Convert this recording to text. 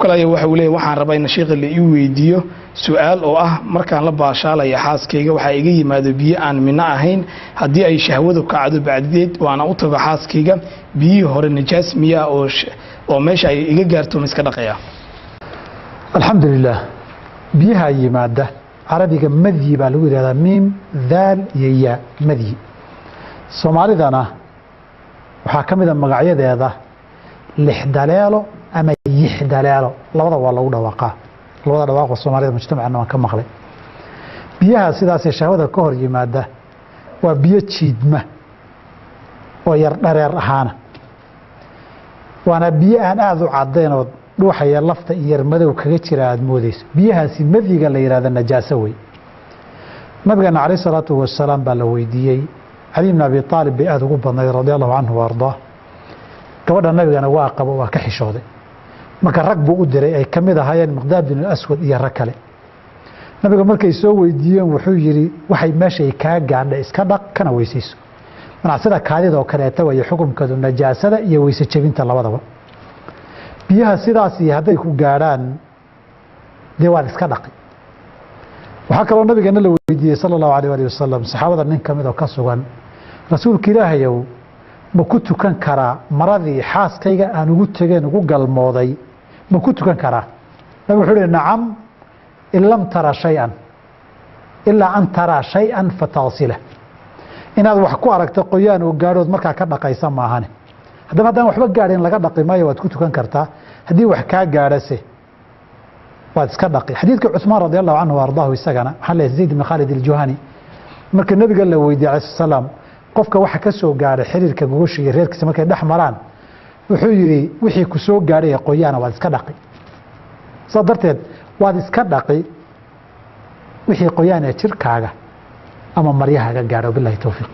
kale waxa uu leeyahay waxaan rabaa in sheekha la ii weydiiyo su'aal oo ah markaan la baashaalaya xaaskayga waxa iga yimaado biyo aan mina ahayn hadii ay shahwadu kacdo bacdideed waana u tago xaaskayga biyo hore najaas miya oo meesha ay iga gaarto iska dhaqaya alxamdulillah biyaha yimaada carabiga madyi baa lagu yiraahdaa miim daal iyo ya madyi Soomaalidana waxa kamid ah magacyadeeda lixdaleelo ama yixdaleelo labada waa lagu dhawaaqaa labada dhawaaqo Soomaalida mujtamacna waan ka maqlay biyaha sidaas ee shahwada ka hor yimaada waa biyo jiidma oo yar dhareer ahaana waana biyo aan aad u cadeyn oo dhuuxaya lafta iyo madow kaga jira aad moodayso biyahaasi madyiga la yiraahdo najaaso way nabiga kaleey salaatu wasalaam baa la weydiiyay Ali ibn Abi Talib bi aad ugu badnay radiyallahu anhu warda gabadha nabigana waa qabo waa ka xishooday marka rag buu u diray ay kamid ahaayeen Miqdaad bin Aswad iyo rag kale nabiga markay soo weydiiyeen wuxuu yiri waxay meeshay ka gaadhay iska dhaq kana weysayso manacada kaadida oo kaleeta way xukumkadu najaasada iyo weysa jabinta labadaba biyaha sidaas haday ku gaaraan deewaan iska dhaqi waxa kale oo nabigeena la weydiiyay sallallahu alayhi wa sallam saxaabada nin kamid oo ka sugan rasuulka ilaahayow ma ku tukan karaa maradii xaaskayga aan ugu tageen ugu galmooday ma ku tukan karaa nabigu wuxuu yiri nacam illam tara shay'an illa an tara shay'an fatasila inaad wax ku aragto qoyaan oo gaarood marka ka dhaqaysan ma ahane haddaan waxba gaarin laga dhaqi maayo waad ku tukan kartaa hadii wax ka gaarase waad iska dhaqi xadiidka Uthman radiyallahu anhu warḍaahu isagana hal Zayd ibn Khalid al-Juhani marka nabiga la weydiiyay salaam qofka waxa ka soo gaaray xiriirka gogosha iyo reerkiisa markay dhaxmaraan wuxuu yiri wixii ku soo gaaray qoyaana waad iska dhaqi sadarteed waad iska dhaqi wixii qoyaana jirkaaga ama maryaha ga gaaro billahi tawfiiq